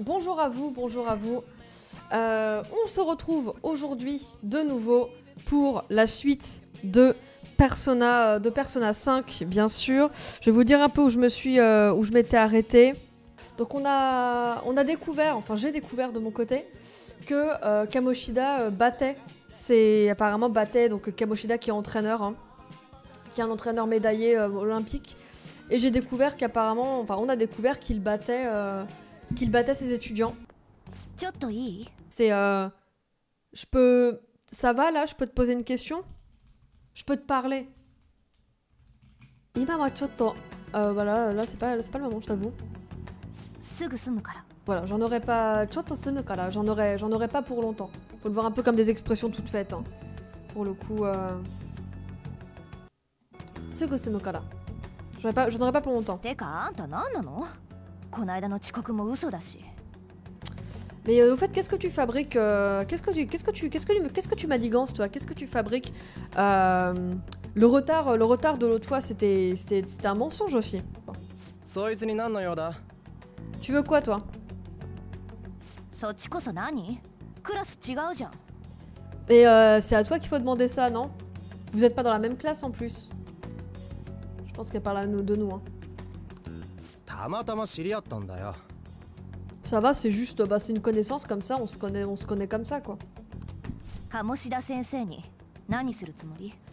Bonjour à vous, bonjour à vous. On se retrouve aujourd'hui de nouveau pour la suite de Persona 5, bien sûr. Je vais vous dire un peu où je m'étais arrêtée. Donc on a découvert, enfin j'ai découvert de mon côté, que Kamoshida battait. Apparemment battait donc Kamoshida qui est entraîneur, hein, qui est un entraîneur médaillé olympique. Et j'ai découvert qu'apparemment, enfin on a découvert qu'il battait ses étudiants. C'est ça va là, je peux te poser une question? Je peux te parler? Voilà, là c'est pas le moment, je t'avoue. Voilà, j'en aurais pas j'en aurais pas pour longtemps. Faut le voir un peu comme des expressions toutes faites, hein. Pour le coup Sugusumukara. J'en aurais pas pour longtemps. Mais au fait, qu'est-ce que tu fabriques qu'est-ce que tu manigances, toi? Qu'est-ce que tu fabriques? Le retard de l'autre fois, c'était un mensonge aussi. Tu veux quoi, toi? Et c'est à toi qu'il faut demander ça, non? Vous êtes pas dans la même classe en plus. Je pense qu'elle parle à nous, de nous, hein. Ça va, c'est juste, c'est une connaissance comme ça, on se connaît comme ça, quoi.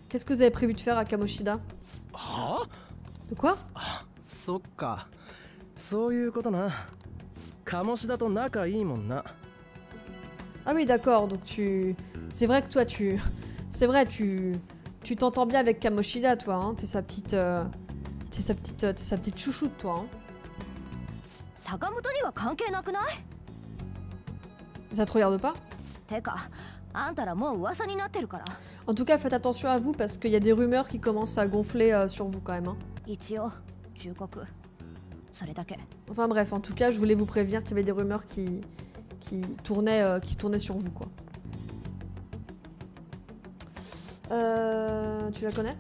Qu'est-ce que vous avez prévu de faire à Kamoshida? De quoi? Ah oui, d'accord, donc c'est vrai que toi, tu t'entends bien avec Kamoshida, toi, hein. T'es sa petite chouchoute, toi, hein. Ça te regarde pas? En tout cas, faites attention à vous parce qu'il y a des rumeurs qui commencent à gonfler sur vous quand même, hein. Enfin bref, en tout cas, je voulais vous prévenir qu'il y avait des rumeurs qui tournaient sur vous, quoi. Tu la connais?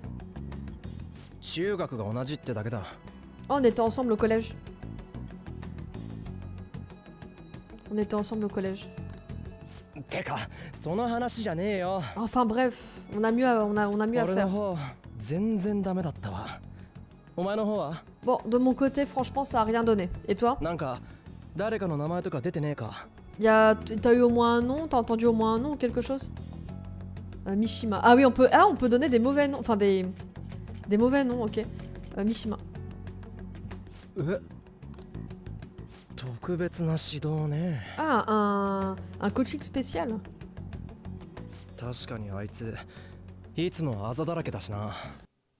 Oh, on était ensemble au collège. Enfin bref, on a mieux à faire. Bon, de mon côté, franchement, ça a rien donné. Et toi? T'as eu au moins un nom? T'as entendu au moins un nom ou quelque chose? Mishima. Ah oui, on peut donner des mauvais noms. Enfin, des mauvais noms, ok. Mishima. Ah, un coaching spécial.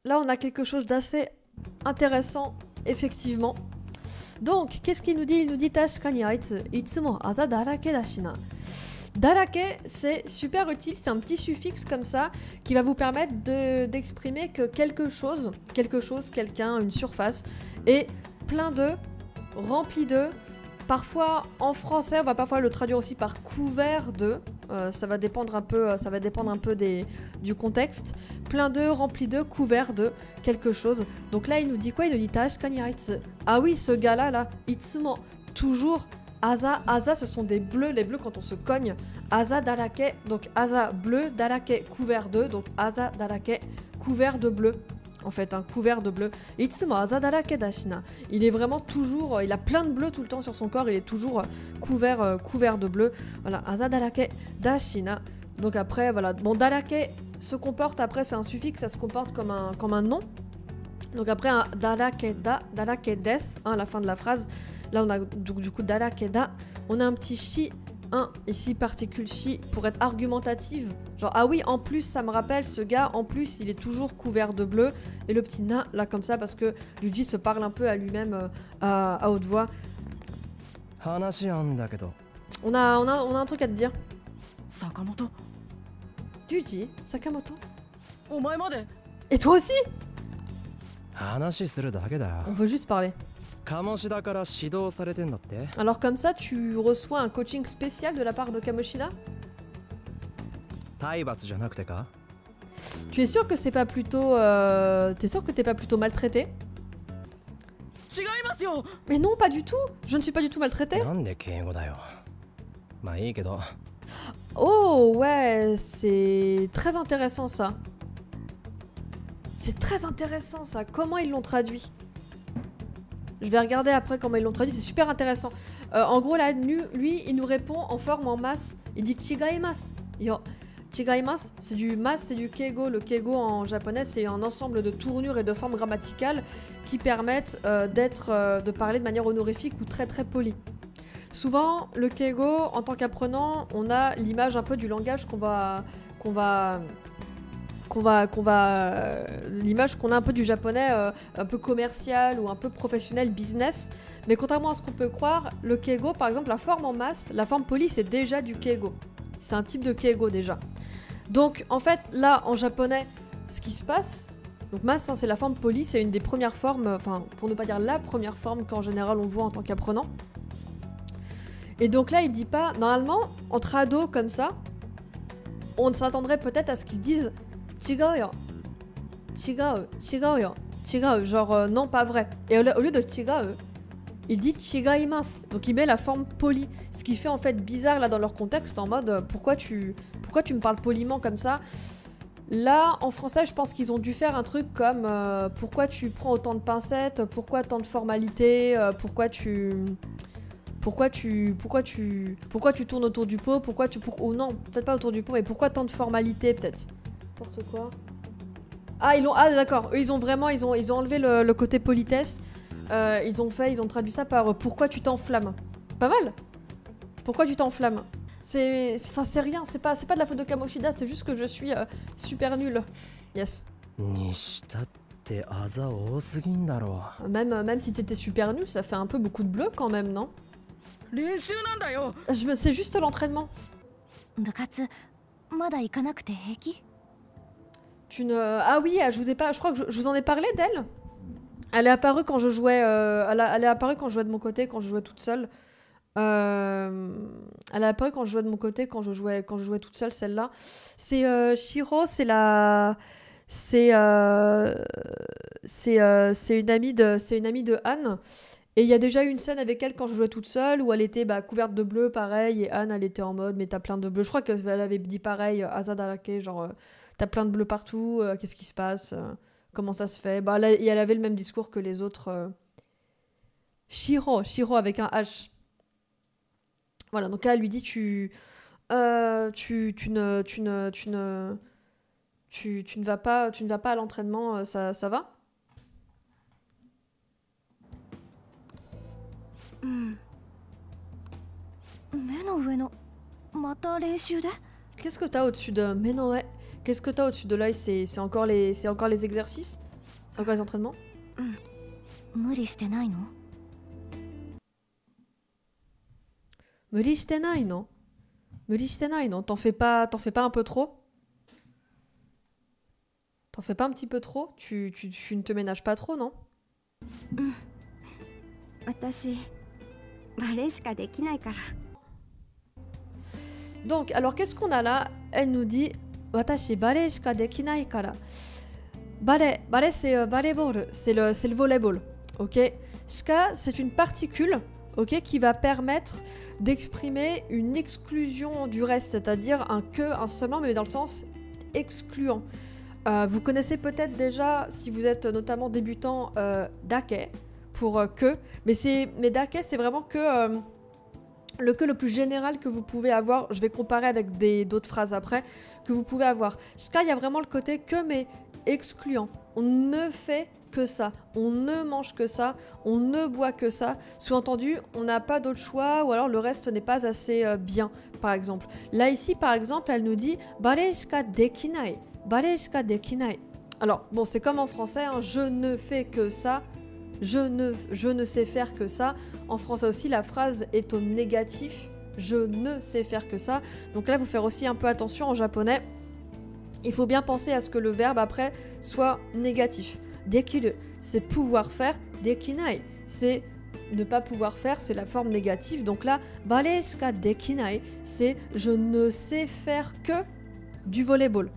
Là, on a quelque chose d'assez intéressant, effectivement. Donc, qu'est-ce qu'il nous dit? Il nous dit Tashikani aitsu itsumo aza darake dashina. Darake, c'est super utile, c'est un petit suffixe comme ça qui va vous permettre d'exprimer que quelque chose, quelqu'un, une surface est plein de, rempli de. Parfois, en français, on va parfois le traduire aussi par couvert de. Ça va dépendre un peu du contexte. Plein de, rempli de, couvert de quelque chose. Donc là, il nous dit quoi? Il nous dit Tashikani aitsu. Ah oui, ce gars-là, là, itsumo, toujours. Asa, ce sont des bleus, les bleus quand on se cogne. Asa darake, donc asa bleu, darake couvert de, donc asa darake couvert de bleu. En fait, un couvert de bleu. Itsumo asa darake dashina. Il est vraiment toujours, il a plein de bleu tout le temps sur son corps, il est toujours couvert de bleu. Voilà, asa darake dashina. Donc après, voilà, bon, darake se comporte, après c'est un suffixe, ça se comporte comme un nom. Donc après, un darake da, darake des, hein, à la fin de la phrase. Là, on a du coup darakeda. On a un petit shi, ici, particule shi, pour être argumentative. Genre, ah oui, en plus, ça me rappelle, ce gars, en plus, il est toujours couvert de bleu. Et le petit na, là, comme ça, parce que Yuji se parle un peu à lui-même à haute voix. On a un truc à te dire. Sakamoto. Yuji, Sakamoto. Et toi aussi? On veut juste parler. Alors comme ça, tu reçois un coaching spécial de la part de Kamoshida? Tu es sûr que c'est pas plutôt... T'es sûr que t'es pas plutôt maltraité? Mais non, pas du tout. Je ne suis pas du tout maltraitée. Oh ouais, c'est très intéressant ça. C'est très intéressant ça. Comment ils l'ont traduit? Je vais regarder après comment ils l'ont traduit, c'est super intéressant. En gros là, lui, il nous répond en forme en masse. Il dit chigaimasu. Yo. Chigaimasu, c'est du mas, c'est du keigo. Le keigo en japonais, c'est un ensemble de tournures et de formes grammaticales qui permettent de parler de manière honorifique ou très très polie. Souvent, le keigo, en tant qu'apprenant, on a l'image un peu du langage l'image qu'on a un peu du japonais un peu commercial ou un peu professionnel, business. Mais contrairement à ce qu'on peut croire, le keigo, par exemple, la forme en masse, la forme polie, c'est déjà du keigo. C'est un type de keigo déjà. Donc en fait, là, en japonais, ce qui se passe, donc masse, hein, c'est la forme polie, c'est une des premières formes, enfin, pour ne pas dire la première forme qu'en général on voit en tant qu'apprenant. Et donc là, il dit pas, normalement, entre ados comme ça, on s'attendrait peut-être à ce qu'ils disent chigao yo, chigao, chigao yo, chigao, genre non, pas vrai. Et au lieu de chigao, il dit chigaimasu, donc il met la forme polie, ce qui fait en fait bizarre là dans leur contexte, en mode pourquoi tu me parles poliment comme ça. Là, en français, je pense qu'ils ont dû faire un truc comme pourquoi tu prends autant de pincettes, pourquoi tant de formalités, pourquoi tu tournes autour du pot, ou non, peut-être pas autour du pot, mais pourquoi tant de formalités, peut-être. N'importe quoi. Ah, d'accord, eux, ils ont enlevé le côté politesse. Ils ont traduit ça par pourquoi tu t'enflammes. Pas mal. Pourquoi tu t'enflammes. C'est rien, c'est pas de la faute de Kamoshida, c'est juste que je suis super nulle. Yes. Même si t'étais super nul, ça fait un peu beaucoup de bleu quand même, non? C'est juste l'entraînement. Ah oui, je crois que je vous en ai parlé d'elle. Elle est apparue quand je jouais. Elle est apparue quand je jouais de mon côté, quand je jouais toute seule. Elle est apparue quand je jouais de mon côté, quand je jouais toute seule, celle-là. C'est Shiro, c'est une amie de Anne. Et il y a déjà eu une scène avec elle quand je jouais toute seule où elle était couverte de bleu, pareil, et Anne, elle était en mode mais t'as plein de bleu. Je crois qu'elle avait dit pareil, Azadarake, genre t'as plein de bleu partout, qu'est-ce qui se passe, comment ça se fait. Et elle avait le même discours que les autres. Shiro avec un H. Voilà, donc là, elle lui dit tu ne vas pas à l'entraînement, ça va? Qu'est-ce que t'as au-dessus de Menoe? Qu'est-ce que t'as au-dessus de l'œil? C'est encore les exercices? C'est encore les entraînements? Muri shite nai no? T'en fais pas un peu trop? T'en fais pas un petit peu trop? Tu ne te ménages pas trop, non? Donc, alors qu'est-ce qu'on a là? Elle nous dit Watashi ballet shika dekinai kara. Ballet c'est volleyball, c'est le volleyball. Ok? Shika, c'est une particule, ok, qui va permettre d'exprimer une exclusion du reste, c'est-à-dire un seulement, mais dans le sens excluant. Vous connaissez peut-être déjà, si vous êtes notamment débutant, dake pour que, mais dake c'est vraiment que le que le plus général que vous pouvez avoir. Je vais comparer avec d'autres phrases après que vous pouvez avoir. Shika, il y a vraiment le côté que mais excluant. On ne fait que ça, on ne mange que ça, on ne boit que ça. Sous-entendu, on n'a pas d'autre choix ou alors le reste n'est pas assez bien, par exemple. Là ici, par exemple, elle nous dit bare shika dekinai. Bare shika dekinai. Alors, bon, c'est comme en français, hein, je ne fais que ça. Je ne sais faire que ça. En français aussi, la phrase est au négatif. Je ne sais faire que ça. Donc là, il faut faire aussi un peu attention en japonais. Il faut bien penser à ce que le verbe après soit négatif. Dekiru, c'est pouvoir faire. Dekinai, c'est ne pas pouvoir faire, c'est la forme négative. Donc là, bare shika dekinai, c'est je ne sais faire que du volleyball.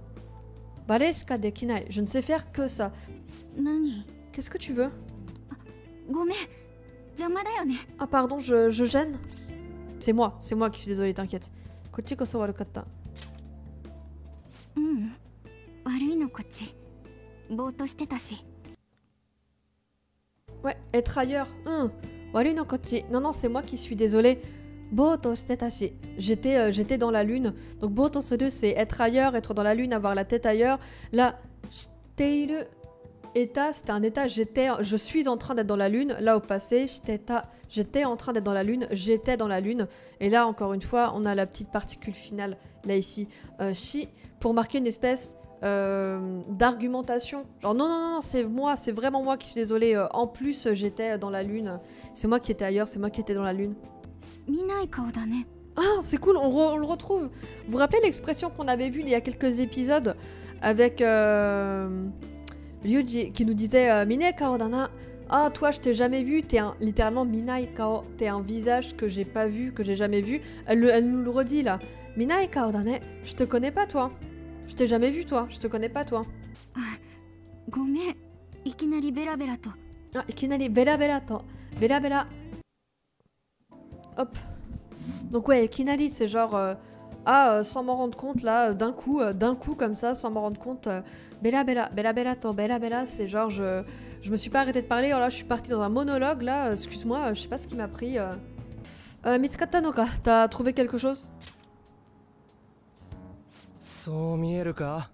Bare shika dekinai, je ne sais faire que ça. Nani? Qu'est-ce que tu veux? ごめん、邪魔だよね。 Ah pardon, je gêne. C'est moi qui suis désolée, t'inquiète. Kochi koso warukatta. うん、悪いのこっち。ぼーっとしてたし。 Ouais, être ailleurs. Wari no kochi. Non, non, c'est moi qui suis désolée. Boto shite tashi. J'étais dans la lune. Donc boto suru, c'est être ailleurs, être dans la lune, avoir la tête ailleurs. Là, shiteiru eta, c'était un état, je suis en train d'être dans la lune. Là, au passé, j'étais en train d'être dans la lune, j'étais dans la lune. Et là, encore une fois, on a la petite particule finale, là, ici. Shi, pour marquer une espèce d'argumentation. Genre, non, non, non, c'est moi, c'est vraiment moi qui suis désolée. En plus, j'étais dans la lune. C'est moi qui étais ailleurs, c'est moi qui étais dans la lune. 見ない顔だね。 Ah, c'est cool, on le retrouve. Vous vous rappelez l'expression qu'on avait vue il y a quelques épisodes avec Ryuji qui nous disait Minai kao dana. Ah, toi, je t'ai jamais vu, t'es littéralement Minai kao. T'es un visage que j'ai pas vu, que j'ai jamais vu. Elle nous le redit là. Minai kao dane. Je te connais pas, toi. Je t'ai jamais vu, toi. Je te connais pas, toi. ごめん、いきなりベラベラと。 Ah, ikinari bela bela to. Bela bela. Hop. Donc ouais, ikinari, c'est genre... sans m'en rendre compte, là, d'un coup, comme ça, sans m'en rendre compte. Bela bela, bela bela to, bela bela, c'est genre, je me suis pas arrêtée de parler, oh là, je suis partie dans un monologue, là, excuse-moi, je sais pas ce qui m'a pris. Mitsukatta no ka, t'as trouvé quelque chose? そう見えるか？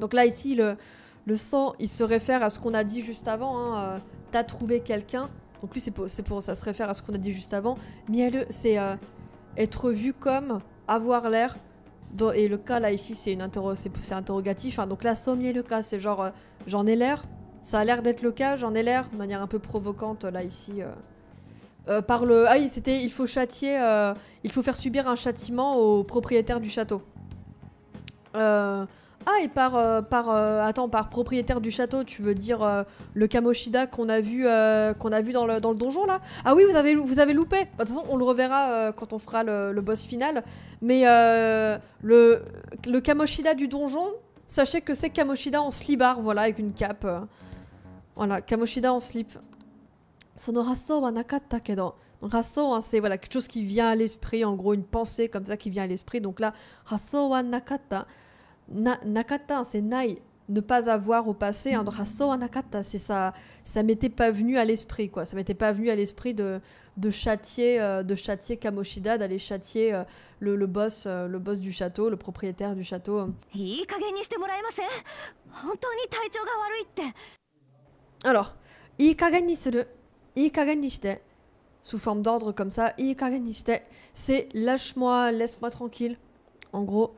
Donc là, ici, le sang, il se réfère à ce qu'on a dit juste avant, hein, t'as trouvé quelqu'un. Donc lui, ça se réfère à ce qu'on a dit juste avant. Miele, c'est être vu comme, avoir l'air. Et le cas, là, ici, c'est interrogatif. Hein. Donc là, sommier le cas, c'est genre, j'en ai l'air. Ça a l'air d'être le cas, j'en ai l'air. De manière un peu provocante, là, ici. Par le... Ah oui, c'était, il faut châtier... il faut faire subir un châtiment au propriétaire du château. Ah, et par propriétaire du château, tu veux dire le Kamoshida qu'on a vu dans le donjon, là? Ah oui, vous avez loupé. Bah, de toute façon, on le reverra quand on fera le boss final. Mais le Kamoshida du donjon, sachez que c'est Kamoshida en slibard, voilà, avec une cape. Voilà, Kamoshida en slip. Sono hasso wa nakatta kedo. Donc hasso, hein, c'est voilà, quelque chose qui vient à l'esprit, en gros, une pensée comme ça qui vient à l'esprit. Donc là, hasso wa nakatta. Nakata, c'est nai, ne pas avoir au passé. Hein, donc hasso wa nakata, c'est ça m'était pas venu à l'esprit, quoi. Ça m'était pas venu à l'esprit de châtier Kamoshida, d'aller châtier le boss du château, le propriétaire du château. いい加減にしてもらえません？本当に体調が悪いって。 Alors, ii kagen ni suru, ii kagen ni shite, sous forme d'ordre comme ça, ii kagen ni shite, c'est lâche-moi, laisse-moi tranquille. En gros,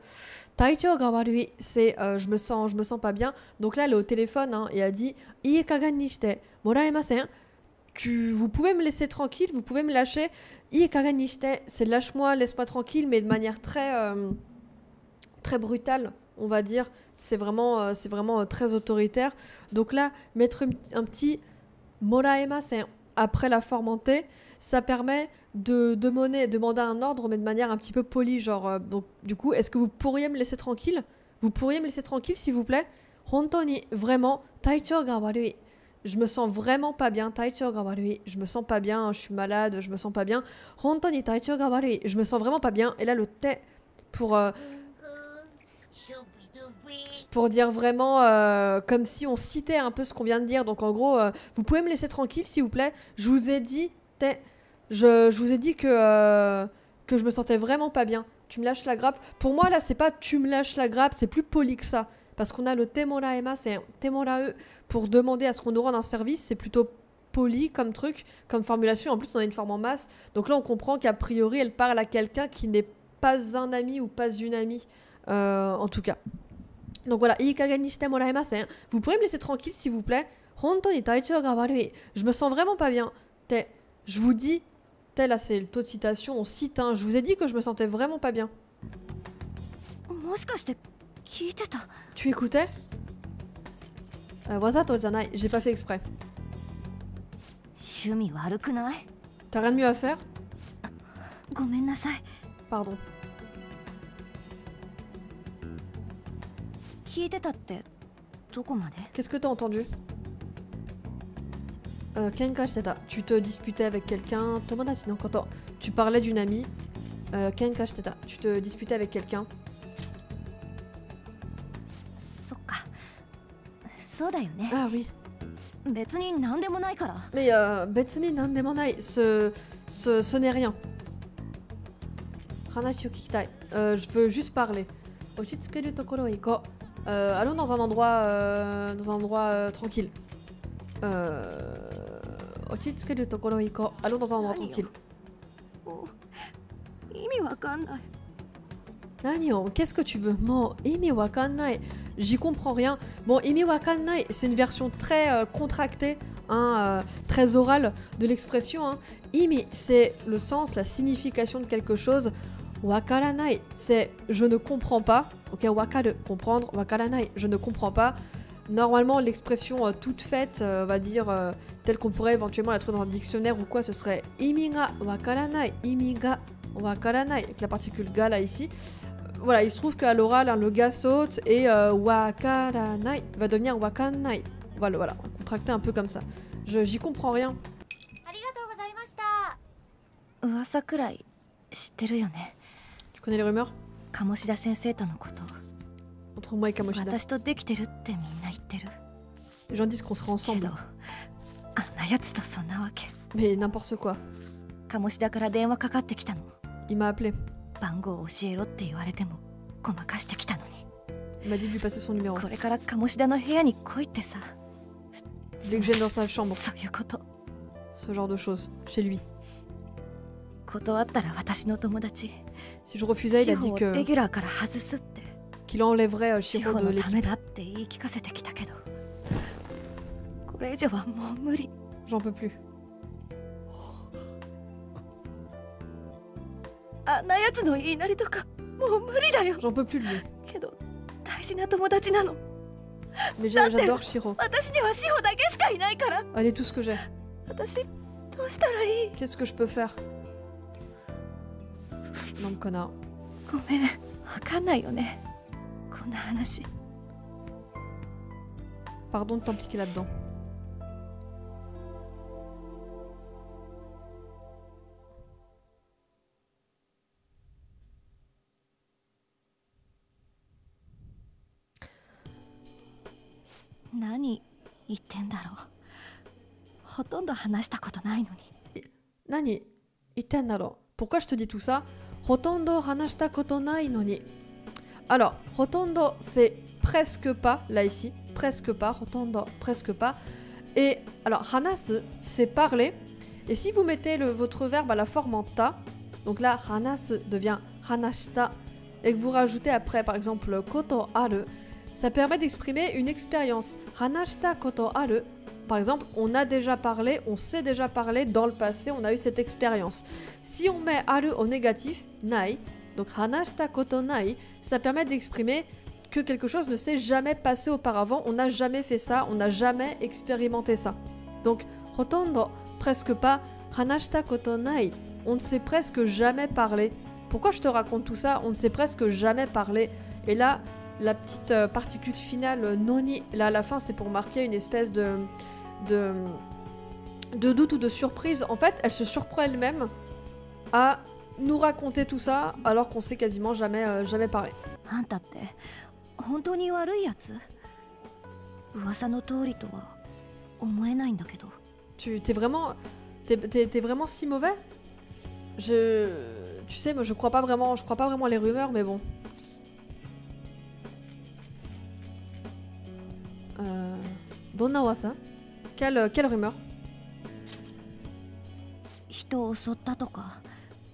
taichou ga warui, c'est je me sens pas bien. Donc là, elle est au téléphone hein, et elle dit ii kagen ni shite, moraemasen. Vous pouvez me laisser tranquille, vous pouvez me lâcher. Ii kagen ni shite, c'est lâche-moi, laisse-moi tranquille, mais de manière très brutale. On va dire, c'est vraiment très autoritaire. Donc là, mettre un petit moraemasen après la forme en T, ça permet de demander un ordre, mais de manière un petit peu polie. Genre, donc, du coup, est-ce que vous pourriez me laisser tranquille? Vous pourriez me laisser tranquille, s'il vous plaît? Hontoni, vraiment, taichou ga warui. Je me sens vraiment pas bien. Taichou ga warui. Je me sens pas bien, je suis malade, je me sens pas bien. Hontoni, taichou ga warui. Je me sens vraiment pas bien. Et là, le T pour dire vraiment comme si on citait un peu ce qu'on vient de dire. Donc en gros, vous pouvez me laisser tranquille s'il vous plaît. Je vous ai dit je vous ai dit que je me sentais vraiment pas bien. Tu me lâches la grappe. Pour moi là, c'est pas tu me lâches la grappe, c'est plus poli que ça. Parce qu'on a le temoraema, c'est temorae pour demander à ce qu'on nous rende un service, c'est plutôt poli comme truc, comme formulation. En plus, on a une forme en masse. Donc là, on comprend qu'a priori, elle parle à quelqu'un qui n'est pas un ami ou pas une amie. En tout cas. Donc voilà, vous pouvez me laisser tranquille s'il vous plaît. Je me sens vraiment pas bien. Je vous dis, là c'est le taux de citation, on cite, hein, je vous ai dit que je me sentais vraiment pas bien. Tu écoutais? Wazato janai, j'ai pas fait exprès. T'as rien de mieux à faire? Pardon. Qu'est-ce que t'as entendu? Kenka shiteta. Tu te disputais avec quelqu'un. Tomodachi no koto. Tu parlais d'une amie. Kenka shiteta. Tu te disputais avec quelqu'un. そっかそうだよね Ah oui. 別に何でもないから Mais betsuni nandemonai. Ce n'est rien. Hanashi o kikitai. Je veux juste parler. Oshitsukeru tokoro iko. Allons dans un endroit tranquille. Oshitsukeru tokoro iko. Allons dans un endroit tranquille. 意味わかんない Nanio, qu'est-ce que tu veux? Mo, imi wakannai. J'y comprends rien. Bon, imi wakannai, c'est une version très contractée, hein, très orale de l'expression. Hein. Imi, c'est le sens, la signification de quelque chose. Wakaranai, c'est je ne comprends pas. Ok, wakaru, comprendre. Wakaranai, je ne comprends pas. Normalement, l'expression toute faite, on va dire, telle qu'on pourrait éventuellement la trouver dans un dictionnaire ou quoi, ce serait imi ga wakaranai. Imi ga wakaranai, avec la particule ga là ici. Voilà, il se trouve qu'à l'oral, hein, le ga saute et wakaranai va devenir wakanai. Voilà, voilà, contracté un peu comme ça. J'y comprends rien. ありがとうございました噂くらい知ってるよね Tu connais les rumeurs? 鴨志田先生とのこと Entre moi et Kamoshida. 私とできてるってみんな言ってる Les gens disent qu'on sera け ensemble. どあんなやつとそんなわけ Mais n'importe quoi. 鴨志田から電話かかってきたの Il m'a appelé. 番号を教えろって言われてもごまかしてきたのに Il m'a dit de lui passer son numéro. これから鴨志田の部屋に来いってさ Dès que j'aille dans sa chambre. そういうこと Ce genre de choses. Chez lui. 断ったら私の友達 Si je refusais, il 志 a 保 dit をレ que ギュラーから外すって qu'il enlèverait 志 Shiro 保 de のため l'équipe. だって言い聞かせてきたけどこれ以上はもう無理 J'en peux plus. あんなやつの言いなりとかもう無理だよ J'en peux plus de lui. けど大事な友達なの Mais Date. j'adore Shiro. 私には志保だけしかいないから Elle est tout ce que j'ai. 私どうしたらいい Qu'est-ce que je peux faire? Non, connard. ごめんわかんないよねこんな話 Pardon de t'impliquer là-dedans. « 何言ってんだろうほとんど話したことないのに Nani? Itennaro. Pourquoi je te dis tout ça? Hotondo hanashita koto nai noni. Alors, hotondo, c'est presque pas, là ici. Presque pas. Hotondo, presque pas. Et alors, hanasu, c'est parler. Et si vous mettez votre verbe à la forme en ta, donc là, hanasu devient hanashita, et que vous rajoutez après, par exemple, koto aru, ça permet d'exprimer une expérience. Hanashita koto aru, par exemple, on a déjà parlé, on sait déjà parler dans le passé, on a eu cette expérience. Si on met aru au négatif, nai, donc hanashita koto nai, ça permet d'exprimer que quelque chose ne s'est jamais passé auparavant, on n'a jamais fait ça, on n'a jamais expérimenté ça. Donc, hotondo, presque pas, hanashita koto nai, on ne sait presque jamais parler. Pourquoi je te raconte tout ça? On ne sait presque jamais parler. Et là, la petite particule finale noni, là à la fin, c'est pour marquer une espèce de doute ou de surprise. En fait, elle se surprend elle-même à nous raconter tout ça alors qu'on sait quasiment jamais, jamais parler. あんたって本当に悪いやつ噂の通りとは思えないんだけど T'es vraiment si mauvais? Tu sais, moi je crois pas vraiment à les rumeurs, mais bon. Donna wasa? Quelle rumeur? 人を襲ったとか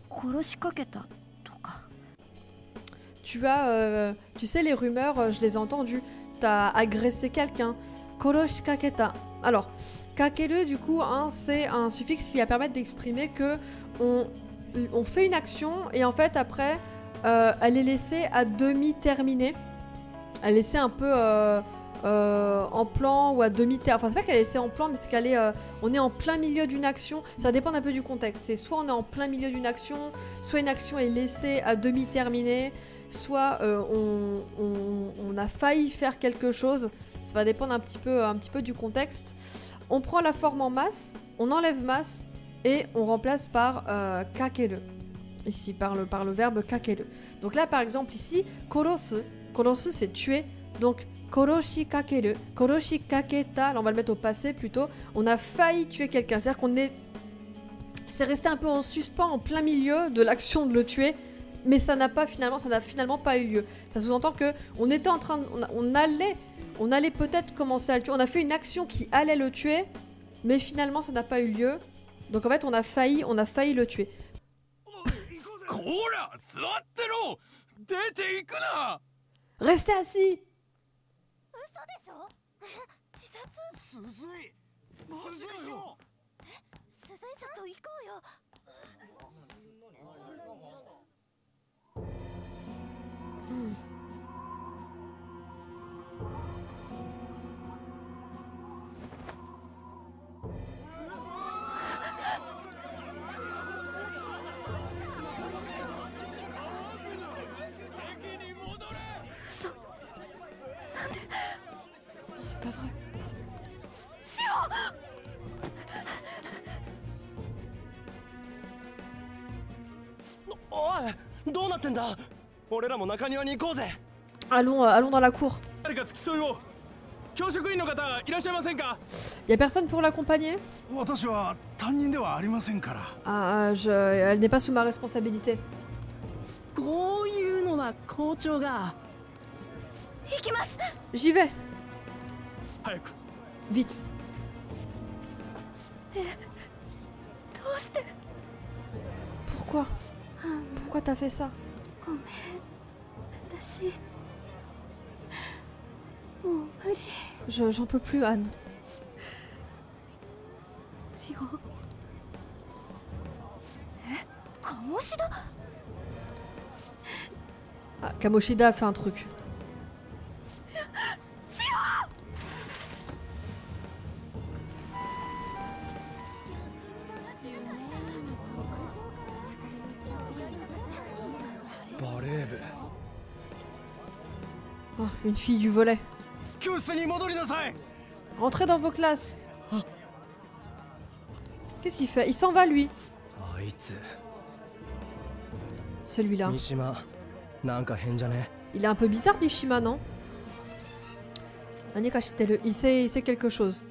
殺しかけたとか Tu sais, les rumeurs, je les ai entendues. T'as agressé quelqu'un. Koroshikaketa. Alors, kakeru, du coup, hein, c'est un suffixe qui va permettre d'exprimer que on fait une action et en fait, après, elle est laissée à demi terminée. Elle est laissée un peu en plan ou à demi terme. Enfin, c'est pas qu'elle est laissée en plan, mais c'est qu'elle est. On est en plein milieu d'une action. Ça dépend un peu du contexte. C'est soit on est en plein milieu d'une action, soit une action est laissée à demi terminée, soit on a failli faire quelque chose Ça va dépendre un petit peu du contexte. On prend la forme en masse, on enlève masse et on remplace par kakeru. Ici, par le verbe kakeru. Donc là, par exemple, ici, korosu. Korosu, c'est tuer. Donc, koroshi kakeru. Koroshi kaketa. Là, on va le mettre au passé plutôt. On a failli tuer quelqu'un. C'est-à-dire qu'on est... C'est resté un peu en suspens, en plein milieu de l'action de le tuer. Mais ça n'a finalement pas eu lieu. Ça sous-entend que on était en train... On allait peut-être commencer à le tuer. On a fait une action qui allait le tuer. Mais finalement, ça n'a pas eu lieu. Donc en fait, on a failli le tuer. Restez assis. C'est pas vrai. おい、どうなってんだ。俺らも中庭に行こうぜ。 Allons dans la cour. 誰か付き添いを。教職員の方いらっしゃいませんか。 Y a personne pour l'accompagner? 私は担任ではありませんから。 Elle n'est pas sous ma responsabilité. こういうのは校長が。行きます。 J'y vais. 早く。 Vite. どうして。 Pourquoi? Pourquoi t'as fait ça? ごめん。私。もう無理。J'en peux plus, Anne. しよう。鴨志田。 Ah, Kamoshida a fait un truc. Oh, une fille du volet. 教室に戻りなさい。 Rentrez dans vos classes. Qu'est-ce qu'il fait? Il s'en va, lui. あいつ。 Celui-là. 三島、なんか変じゃね。 Il est un peu bizarre, Mishima, non? Anika Shiteru, il sait quelque chose.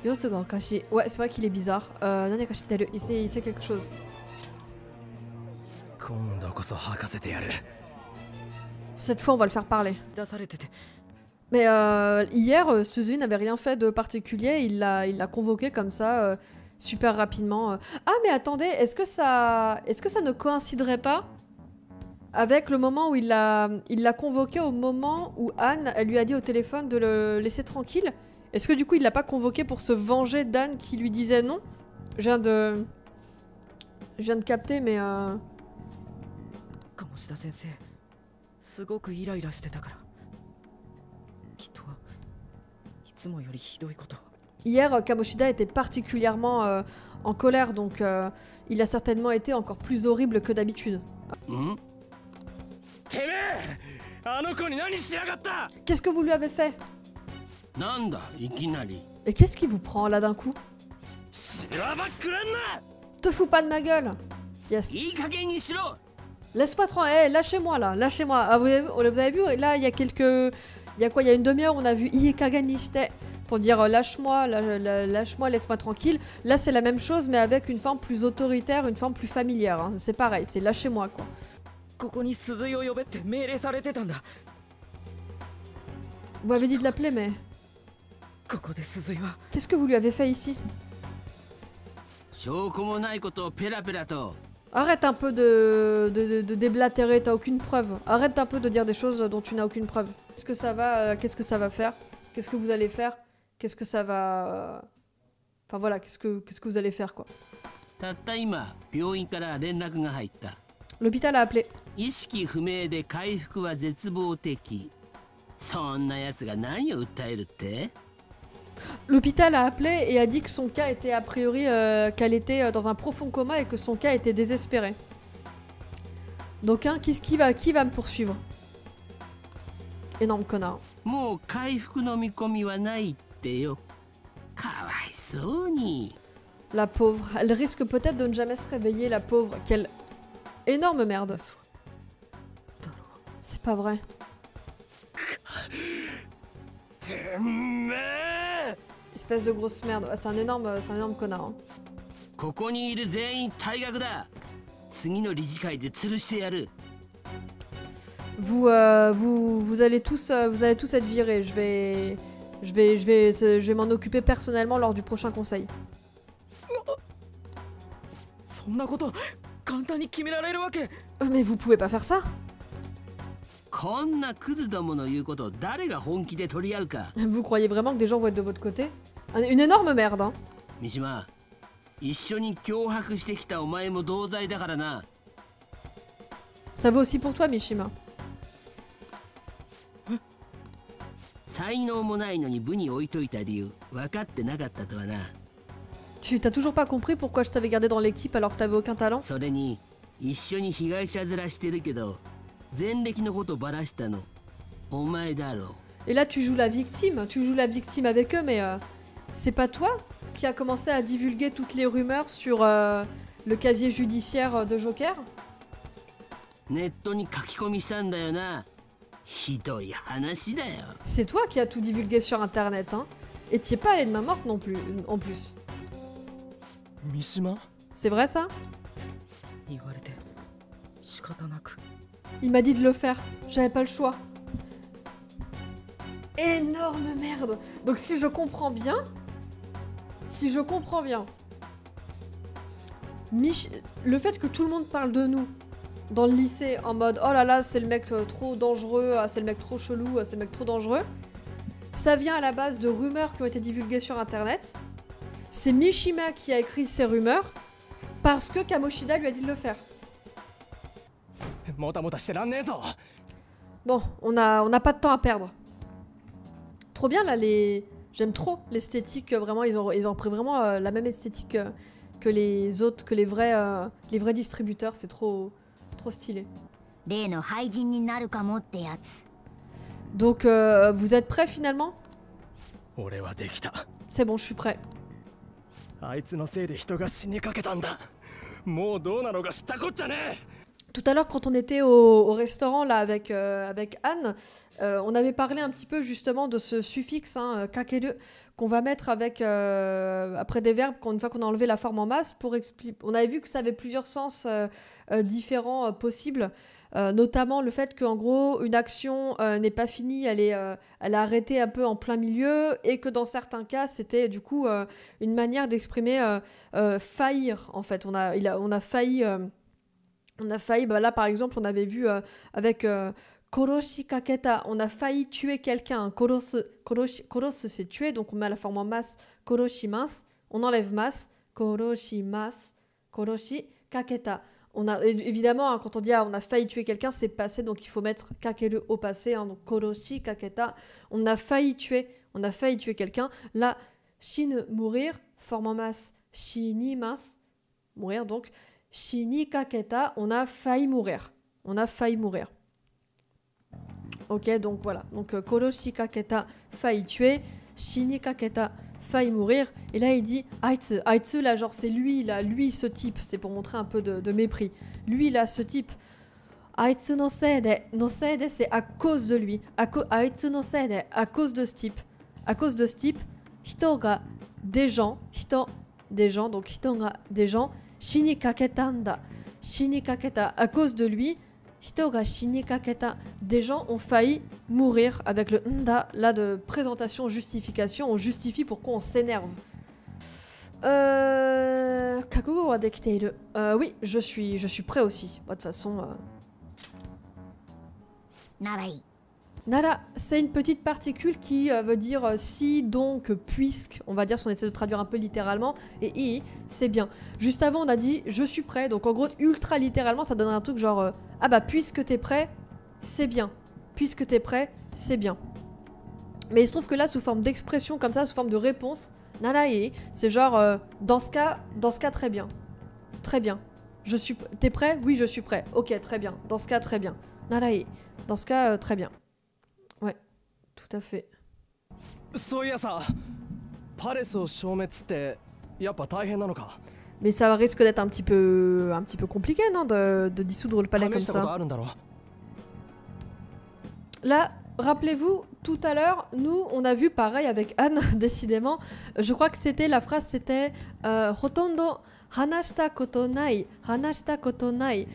Yosuga Okashi. Ouais, c'est vrai qu'il est bizarre. Nanika Shiteru, il sait quelque chose. 今度こそ吐かせてやる。 Cette fois, on va le faire parler. 出されてて。 Mais hier, Suzu n'avait rien fait de particulier. Il l'a convoqué comme ça, super rapidement. Ah, mais attendez, est-ce que ça ne coïnciderait pas avec le moment où il l'a convoqué au moment où Anne, elle lui a dit au téléphone de le laisser tranquille? Est-ce que du coup, il l'a pas convoqué pour se venger d'Anne qui lui disait non? Je viens de capter, mais 鴨志田先生、すごくイライラしてたから。きっといつもよりひどいこと。 hier, Kamoshida était particulièrement en colère, donc il a certainement été encore plus horrible que d'habitude. てめえ、あの子に何しやがった。 Qu'est-ce que vous lui avez fait? なんだいきなり。 Et qu'est-ce qui vous prend là d'un coup? しらばっくらんな。 Te fous pas de ma gueule! Yes. いい加減にしろ。 Laisse-moi tranquille. Lâchez-moi là, lâchez-moi. Ah, vous avez vu, là, il y a quelques... Il y a quoi? Il y a une demi-heure, on a vu Iekaganishite pour dire lâche-moi, lâche-moi, laisse-moi tranquille. Là, c'est la même chose, mais avec une forme plus autoritaire, une forme plus familière. Hein. C'est pareil, c'est lâchez-moi quoi. ここに鈴井を呼べって命令されてたんだ。 Vous m'avez dit de l'appeler, mais... ここで鈴井は。 Qu'est-ce que vous lui avez fait ici? 証拠もないことをペラペラと。 Arrête un peu de déblatérer, t'as aucune preuve. Arrête un peu de dire des choses dont tu n'as aucune preuve. Qu'est-ce que ça va faire? Qu'est-ce que vous allez faire? Qu'est-ce que ça va... Enfin voilà, qu'est-ce que vous allez faire quoi? たった今病院から連絡が入った。 L'hôpital a appelé. 意識不明で回復は絶望的。そんなやつが何を訴えるって？ L'hôpital a appelé et a dit que son cas était a priori qu'elle était dans un profond coma et que son cas était désespéré. Donc hein, qui va me poursuivre? Énorme connard. もう回復の見込みはないってよ。かわいそうに。 La pauvre, elle risque peut-être de ne jamais se réveiller, la pauvre. Quelle énorme merde. C'est pas vrai. てめえ Espèce de grosse merde. Ouais, c'est un énorme connard. Hein. ここにいる全員退学だ。次の理事会で吊るしてやる。 Vous allez tous être virés. Je vais m'en occuper personnellement lors du prochain conseil. そんなこと簡単に決められるわけ。 Mais vous pouvez pas faire ça. こんなクズどもの言うことを誰が本気で取り合うか。 Vous croyez vraiment que des gens vont être de votre côté? Une énorme merde. Hein. 三島、一緒に脅迫してきたお前も同罪だからな。 Ça vaut aussi pour toi, Mishima. 才能もないのに部に置いといた理由分かってなかったとはな。 Tu t'as toujours pas compris pourquoi je t'avais gardé dans l'équipe alors que t'avais aucun talent? それに一緒に被害者面してるけど前歴のことバラしたのお前だろ。 Et là, tu joues la victime avec eux, mais c'est pas toi qui a commencé à divulguer toutes les rumeurs sur le casier judiciaire de Joker? ネットに書き込みしたんだよな。ひどい話だよ。 C'est toi qui as tout divulgué sur internet, hein? Et t'y es pas allé de main morte non plus, en plus. 三島 C'est vrai ça? 言われて仕方なく。 Il m'a dit de le faire, j'avais pas le choix. Énorme merde! Donc si je comprends bien, le fait que tout le monde parle de nous dans le lycée en mode oh là là c'est le mec trop dangereux, c'est le mec trop chelou, c'est le mec trop dangereux, ça vient à la base de rumeurs qui ont été divulguées sur internet. C'est Mishima qui a écrit ces rumeurs parce que Kamoshida lui a dit de le faire. もたもたしてらんねえぞ。 Bon, on n'a pas de temps à perdre. Trop bien là j'aime trop l'esthétique, vraiment ils ont repris vraiment la même esthétique que les autres, que les vrais distributeurs, c'est trop stylé. 例の廃人になるかもってやつ。 Donc vous êtes prêts finalement? 俺はできた。 C'est bon, je suis prêt. あいつのせいで人が死にかけたんだ。もうどうなのか知ったこっちゃねえ。 Tout à l'heure, quand on était au restaurant là avec Anne, on avait parlé un petit peu justement de ce suffixe hein, kakeru qu'on va mettre avec après des verbes une fois qu'on a enlevé la forme en masse pour expliquer. On avait vu que ça avait plusieurs sens différents possibles, notamment le fait qu'en gros une action n'est pas finie, elle est arrêtée un peu en plein milieu et que dans certains cas c'était du coup une manière d'exprimer faillir en fait. On a failli. On a failli, bah là par exemple, on avait vu avec Koroshi Kaketa, on a failli tuer quelqu'un. Korosu c'est tuer, donc on met la forme en masse, Koroshimasu, on enlève masse, Koroshimasu, Koroshi Kaketa. On a, évidemment, hein, quand on dit on a failli tuer quelqu'un, c'est passé, donc il faut mettre kakeru au passé, hein, donc Koroshi Kaketa. On a failli tuer quelqu'un. Là, shin, mourir, forme en masse, shinimasu, mourir donc. Shini kaketa, on a failli mourir. Ok, donc voilà. Donc koroshi kaketa, failli tuer. Shini kaketa, failli mourir. Et là, il dit Aitsu, là, genre, c'est lui, là, lui, ce type. C'est pour montrer un peu de mépris. Lui, là, ce type. Aitsu no seide. No seide, c'est à cause de lui. Aitsu no seide, à cause de ce type. À cause de ce type. Hito ga des gens. Donc hito ga des gens. Shini kaketanda. Shini kaketa. À cause de lui, hito ga shini kaketa. Des gens ont failli mourir avec le nda, là de présentation, justification. On justifie pourquoi on s'énerve. Kakugo wa dekiteiru. Oui, je suis prêt aussi. De toute façon. Narai. Nara, c'est une petite particule qui veut dire si, donc, puisque, on va dire si on essaie de traduire un peu littéralement, et i, c'est bien. Juste avant, on a dit je suis prêt, donc en gros, ultra littéralement, ça donnerait un truc genre ah bah, puisque t'es prêt, c'est bien. Puisque t'es prêt, c'est bien. Mais il se trouve que là, sous forme d'expression comme ça, sous forme de réponse, narae, c'est genre dans ce cas, très bien. Très bien. T'es prêt? Oui, je suis prêt. Ok, très bien. Dans ce cas, très bien. Narae. Dans ce cas, très bien. Ouais. Tout à fait. そういやさ、パレスを消滅ってやっぱ大変なのか。 Mais ça risque d'être un petit peu compliqué, non, de dissoudre le palais comme 試したことあ ça. るんだろう。 Là, rappelez-vous, tout à l'heure, nous, on a vu pareil avec Anne, décidément. Je crois que c'était, la phrase c'était Hotondo hanashita koto nai, hanashita koto nai.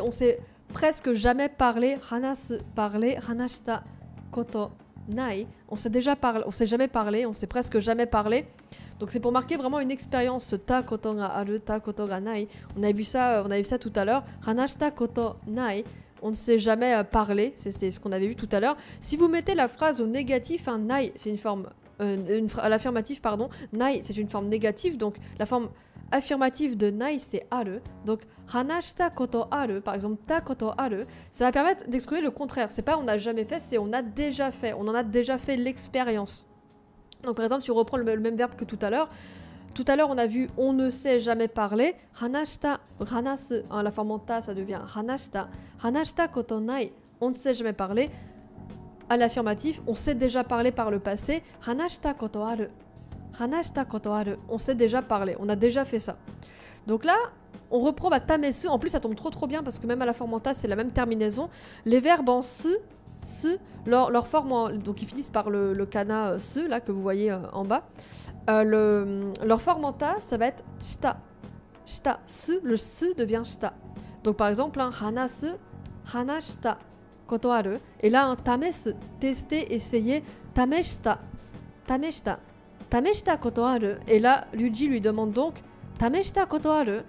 On s'est presque jamais parlé, hanashita koto nai. On s'est jamais parlé, on s'est presque jamais parlé. Donc c'est pour marquer vraiment une expérience, ce ta koto ga aru, ta koto ga nai. On a vu ça tout à l'heure. Hanashita koto nai. On ne s'est jamais parlé, c'était ce qu'on avait vu tout à l'heure. Si vous mettez la phrase au négatif, un nai, c'est une forme, à l'affirmatif, pardon, nai, c'est une forme négative, donc la forme affirmative de nai, c'est aru. Donc hanashita koto aru, par exemple ta koto aru, ça va permettre d'exprimer le contraire. C'est pas on n'a jamais fait, c'est on a déjà fait, on en a déjà fait l'expérience. Donc par exemple, si on reprend le même verbe que tout à l'heure, on a vu on ne sait jamais parler. Hanashita, hanasu, hein, la forme en ta, ça devient hanashita. Hanashita koto nai, on ne sait jamais parler. À l'affirmatif, on sait déjà parler par le passé. Hanashita koto aru. Hanashita koto aru. On sait déjà parler, on a déjà fait ça. Donc là, on reprend tamesu. En plus, ça tombe trop bien parce que même à la forme en ta, c'est la même terminaison. Les verbes en su, leur forme, donc ils finissent par le kana se, là, que vous voyez en bas. Leur forme en ta, ça va être shita. Shita, su, le su devient shita. Donc par exemple, hanasu, hanashita, koto aru. Et là, tamesu, tester, essayer, tameshita, tameshita, tameshita koto aru. Et là, Ryuji lui demande donc, tameshita koto aru,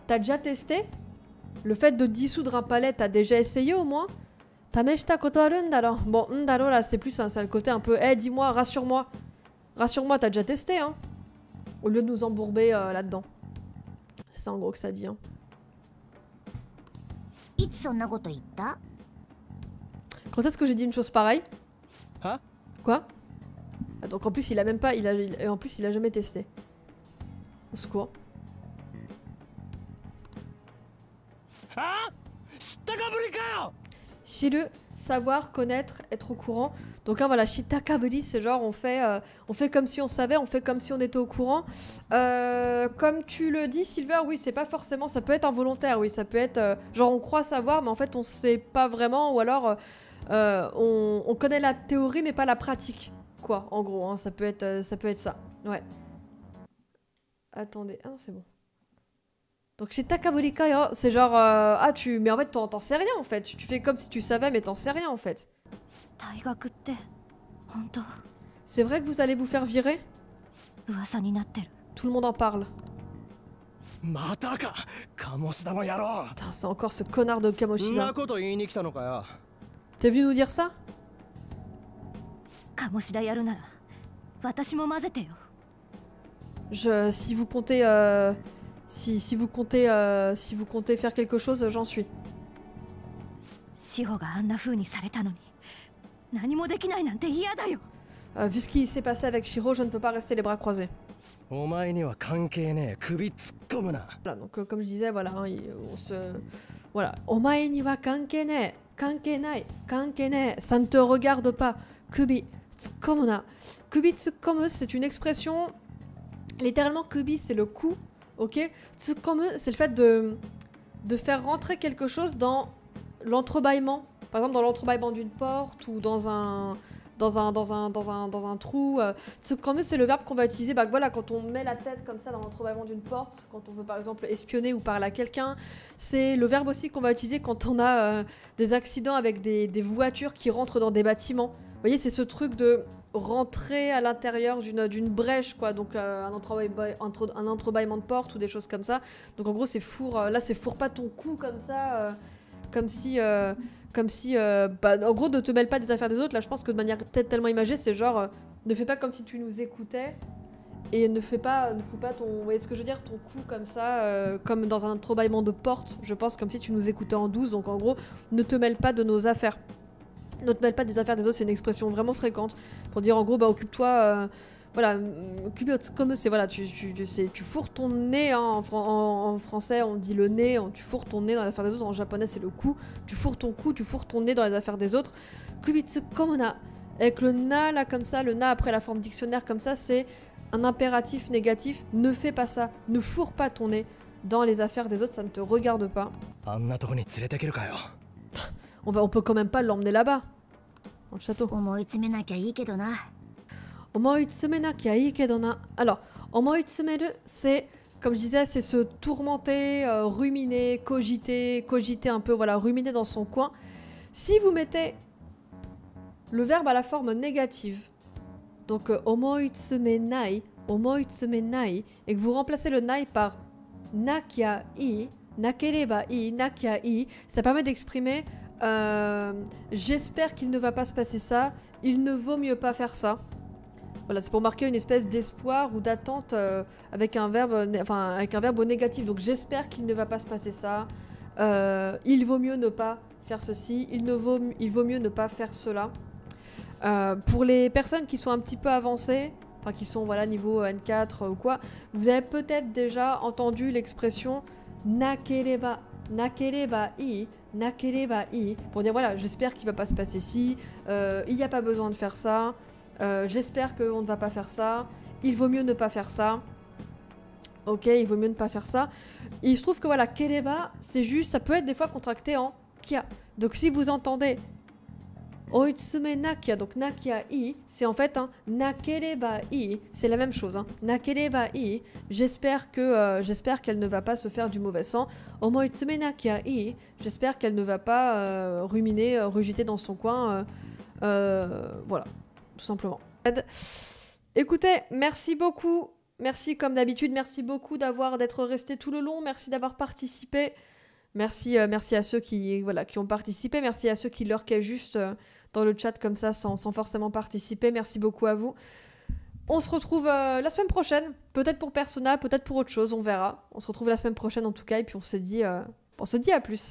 t'as déjà testé? Le fait de dissoudre un palais, t'as déjà essayé au moins? Tameshita koto aru ndaro. Bon, ndaro là, c'est plus c'est le côté un peu, dis-moi, rassure-moi. Rassure-moi, t'as déjà testé, hein. Au lieu de nous embourber là-dedans. C'est ça en gros que ça dit, hein. Quand est-ce que j'ai dit une chose pareille? Hein? Quoi? Donc en plus, il a même pas, en plus, il a jamais testé. Au secours. Ah? Shiru, savoir, connaître, être au courant. Donc hein, voilà, shitakaburi, c'est genre on fait comme si on savait, on fait comme si on était au courant. Comme tu le dis, Silver, oui, c'est pas forcément, ça peut être involontaire, oui, ça peut être genre on croit savoir, mais en fait on sait pas vraiment, ou alors on connaît la théorie mais pas la pratique, quoi, en gros, hein, ça peut être ça, ouais. Attendez, ah non, c'est bon. Donc chez Takaburi Kayo, c'est genre mais en fait t'en sais rien en fait. Tu fais comme si tu savais mais t'en sais rien en fait. C'est vrai que vous allez vous faire virer? Tout le monde en parle. Putain, c'est encore ce connard de Kamoshida. T'es venu nous dire ça? Si vous comptez si vous comptez faire quelque chose, j'en suis. Vu ce qui s'est passé avec Shiro, je ne peux pas rester les bras croisés. Voilà, donc comme je disais, voilà, hein, on se... Voilà. Omae ni wa kanke ne, kanke nai, kanke ne, ça ne te regarde pas. Kubi tsukomu na. Kubi tsukomu, c'est une expression... Littéralement, kubi, c'est le cou. Ok, tsukomu, c'est le fait de faire rentrer quelque chose dans l'entrebâillement. Par exemple, dans l'entrebâillement d'une porte ou dans un trou. Tsukomu, c'est le verbe qu'on va utiliser voilà, quand on met la tête comme ça dans l'entrebâillement d'une porte, quand on veut par exemple espionner ou parler à quelqu'un. C'est le verbe aussi qu'on va utiliser quand on a des accidents avec des voitures qui rentrent dans des bâtiments. Vous voyez, c'est ce truc de rentrer à l'intérieur d'une brèche, quoi, donc un entrebâillement de porte ou des choses comme ça. Donc en gros c'est là c'est fourre pas ton cou comme ça, comme si en gros ne te mêle pas des affaires des autres. Là je pense que de manière tellement imagée c'est genre ne fais pas comme si tu nous écoutais et ne fous pas ton, vous voyez ce que je veux dire, ton cou comme ça, comme dans un entrebâillement de porte, je pense, comme si tu nous écoutais en douce. Donc en gros ne te mêle pas de nos affaires. Ne te mêle pas des affaires des autres, c'est une expression vraiment fréquente pour dire en gros occupe-toi, voilà, comme c'est voilà, tu fourres ton nez, hein, en français on dit le nez, tu fourres ton nez dans les affaires des autres, en japonais c'est le cou, tu fourres ton cou, tu fourres ton nez dans les affaires des autres. Kubitsu komuna, Avec le na là comme ça, le na après la forme dictionnaire comme ça, c'est un impératif négatif. Ne fais pas ça, ne fourre pas ton nez dans les affaires des autres, ça ne te regarde pas. あんなとこに連れてけるかよ。 On peut quand même pas l'emmener là-bas, dans le château. 思い詰めなきゃいいけどな。 Alors, omoitsumeru, c'est, comme je disais, c'est se tourmenter, ruminer, cogiter un peu, voilà, ruminer dans son coin. Si vous mettez le verbe à la forme négative, donc omoitsumenai, et que vous remplacez le nai par nakiai, nakereba i, nakiai, ça permet d'exprimer j'espère qu'il ne va pas se passer ça, il ne vaut mieux pas faire ça. Voilà, c'est pour marquer une espèce d'espoir ou d'attente avec un verbe au négatif. Donc j'espère qu'il ne va pas se passer ça. Il vaut mieux ne pas faire ceci. Il vaut mieux ne pas faire cela. Pour les personnes qui sont un petit peu avancées, enfin qui sont voilà niveau N4 ou quoi, vous avez peut-être déjà entendu l'expression nakereba i, pour dire voilà, j'espère qu'il va pas se passer ci, il n'y a pas besoin de faire ça. J'espère qu'on ne va pas faire ça. Il vaut mieux ne pas faire ça. Ok, il vaut mieux ne pas faire ça. Et il se trouve que voilà, kereba, c'est juste, ça peut être des fois contracté en kia. Donc si vous entendez oitsume nakia, donc nakia i, c'est en fait un nakereba i, c'est la même chose. Hein. Nakereba i, j'espère qu'elle ne va pas se faire du mauvais sang. Omoitsume nakia i, j'espère qu'elle ne va pas ruminer, rugiter dans son coin. Voilà. Tout simplement. Écoutez, merci beaucoup. Merci comme d'habitude. Merci beaucoup d'être resté tout le long. Merci d'avoir participé. Merci à ceux qui ont participé. Merci à ceux qui lurkaient juste dans le chat comme ça sans forcément participer. Merci beaucoup à vous. On se retrouve la semaine prochaine. Peut-être pour Persona, peut-être pour autre chose. On verra. On se retrouve la semaine prochaine en tout cas. Et puis on se dit à plus.